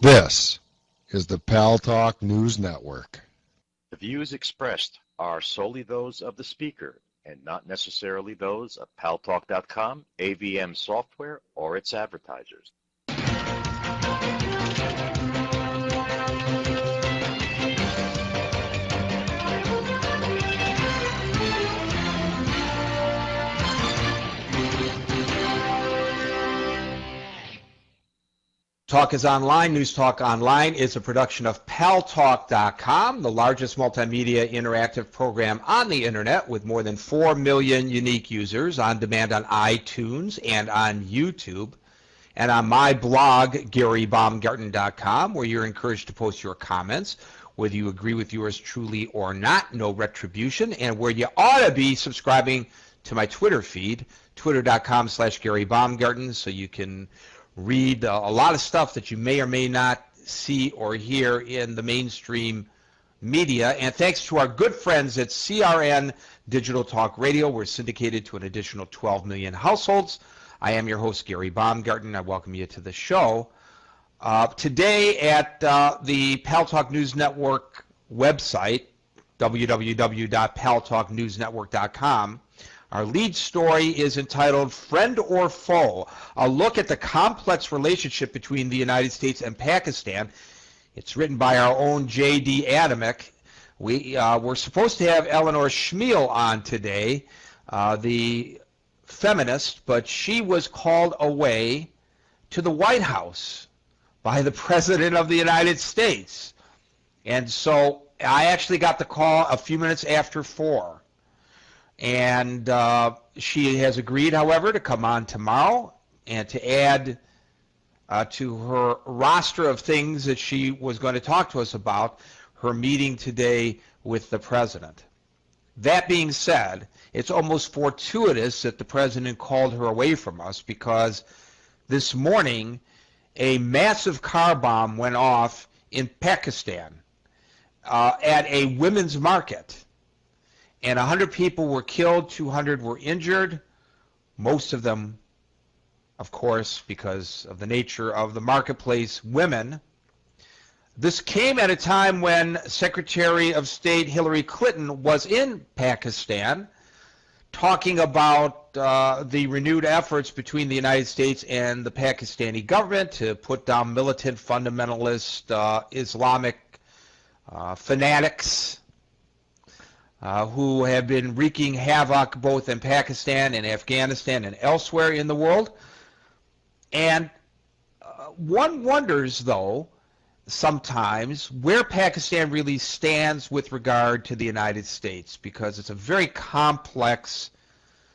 This is the Paltalk News Network. The views expressed are solely those of the speaker and not necessarily those of Paltalk.com, AVM Software, or its advertisers. Talk is Online. News Talk Online is a production of Paltalk.com, the largest multimedia interactive program on the internet with more than 4 million unique users on demand on iTunes and on YouTube, and on my blog, GaryBaumgarten.com, where you're encouraged to post your comments, whether you agree with yours truly or not, no retribution, and where you ought to be subscribing to my Twitter feed, twitter.com/GaryBaumgarten, so you can read a lot of stuff that you may or may not see or hear in the mainstream media. And thanks to our good friends at CRN Digital Talk Radio, we're syndicated to an additional 12 million households. I am your host, Gary Baumgarten. I welcome you to the show. Today at the Paltalk News Network website, www.paltalknewsnetwork.com, our lead story is entitled Friend or Foe, a look at the complex relationship between the United States and Pakistan. It's written by our own J.D. Adamick. We're supposed to have Eleanor Schmiel on today, the feminist, but she was called away to the White House by the President of the United States. And so I actually got the call a few minutes after 4. And she has agreed, however, to come on tomorrow and to add to her roster of things that she was going to talk to us about, her meeting today with the president. That being said, it's almost fortuitous that the president called her away from us, because this morning a massive car bomb went off in Pakistan at a women's market. And 100 people were killed, 200 were injured, most of them, of course, because of the nature of the marketplace, women. This came at a time when Secretary of State Hillary Clinton was in Pakistan talking about the renewed efforts between the United States and the Pakistani government to put down militant fundamentalist Islamic fanatics who have been wreaking havoc both in Pakistan and Afghanistan and elsewhere in the world. And one wonders, though, sometimes where Pakistan really stands with regard to the United States, because it's a very complex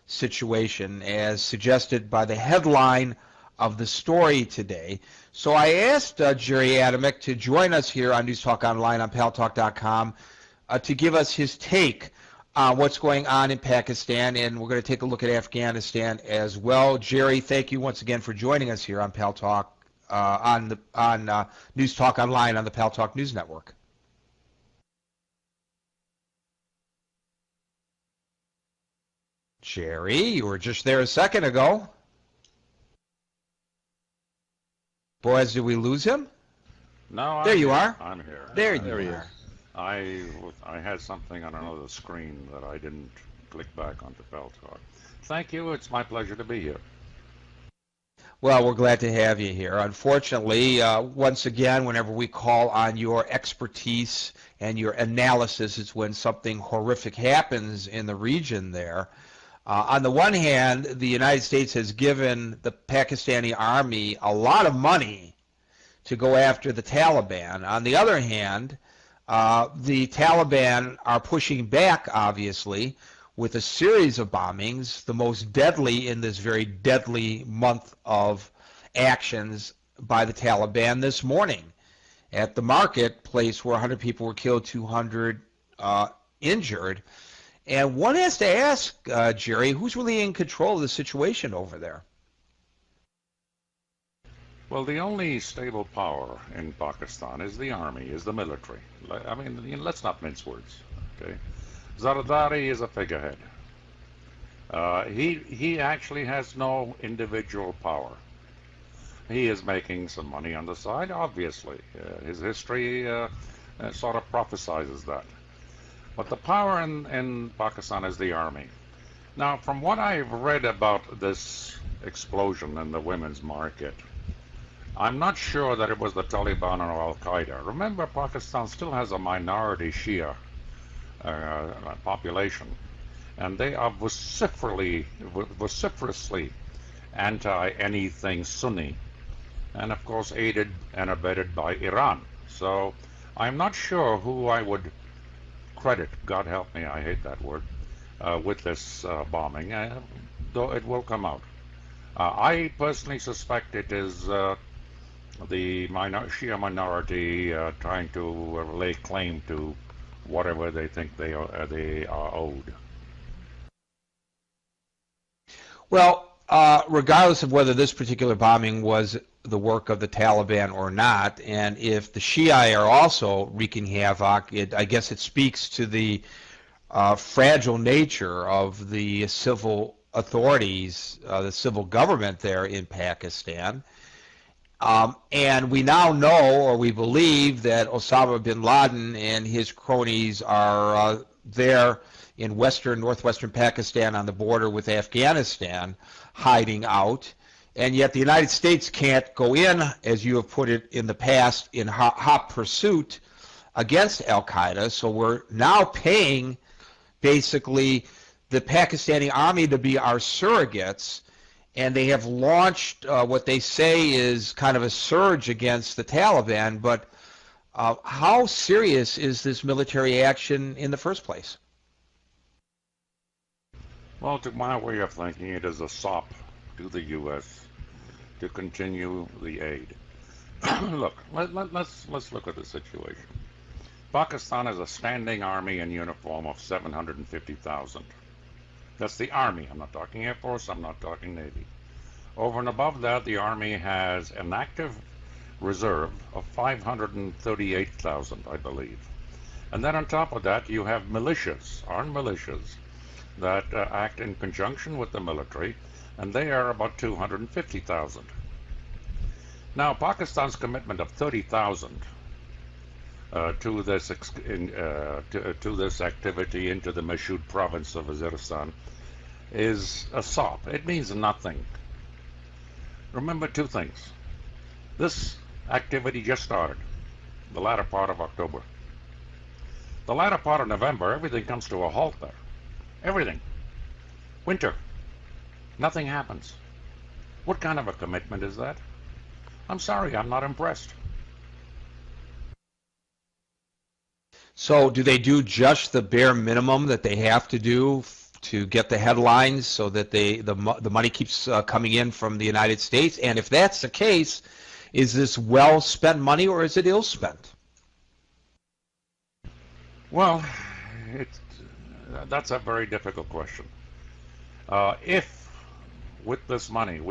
situation, as suggested by the headline of the story today. So I asked Jerry Adamick to join us here on News Talk Online on Paltalk.com to give us his take on what's going on in Pakistan, and we're going to take a look at Afghanistan as well. Jerry, thank you once again for joining us here on Paltalk, on News Talk Online on the Paltalk News Network. Jerry, you were just there a second ago. Boys, did we lose him? No, there you are. I'm here. There you are. I had something on another screen that I didn't click back onto Paltalk. Thank you. It's my pleasure to be here. Well, we're glad to have you here. Unfortunately, once again, whenever we call on your expertise and your analysis, it's when something horrific happens in the region there. On the one hand, the United States has given the Pakistani army a lot of money to go after the Taliban. On the other hand, the Taliban are pushing back, obviously, with a series of bombings, the most deadly in this very deadly month of actions by the Taliban this morning at the marketplace, where 100 people were killed, 200 injured. And one has to ask, Jerry, who's really in control of the situation over there? Well, the only stable power in Pakistan is the army, is the military. I mean, let's not mince words, okay? Zardari is a figurehead. He actually has no individual power. He is making some money on the side, obviously. His history sort of prophesizes that. But the power in Pakistan is the army. Now, from what I've read about this explosion in the women's market, I'm not sure that it was the Taliban or Al Qaeda. Remember, Pakistan still has a minority Shia population, and they are vociferously anti anything Sunni, and of course aided and abetted by Iran. So I'm not sure who I would credit, God help me, I hate that word, with this bombing, though it will come out. I personally suspect it is the Shia minority trying to lay claim to whatever they think they are owed. Well, regardless of whether this particular bombing was the work of the Taliban or not, and if the Shia are also wreaking havoc, I guess it speaks to the fragile nature of the civil authorities, the civil government there in Pakistan. And we now know, or we believe, that Osama bin Laden and his cronies are there in northwestern Pakistan on the border with Afghanistan, hiding out. And yet the United States can't go in, as you have put it in the past, in hot pursuit against Al-Qaeda. So we're now paying, basically, the Pakistani army to be our surrogates, and they have launched what they say is kind of a surge against the Taliban. But how serious is this military action in the first place? Well, to my way of thinking, it is a sop to the U.S. to continue the aid. Look, let's look at the situation. Pakistan has a standing army in uniform of 750,000. That's the army. I'm not talking Air Force. I'm not talking Navy. Over and above that, the army has an active reserve of 538,000, I believe. And then on top of that, you have militias, armed militias, that act in conjunction with the military, and they are about 250,000. Now, Pakistan's commitment of 30,000 to this activity into the Mashhud province of Waziristan is a sop. It means nothing. Remember two things. This activity just started, the latter part of October. The latter part of November, everything comes to a halt there. Everything. Winter. Nothing happens. What kind of a commitment is that? I'm sorry, I'm not impressed. So do they do just the bare minimum that they have to do to get the headlines so that the money keeps coming in from the United States? And if that's the case, is this well spent money or is it ill spent? Well, that's a very difficult question. If with this money,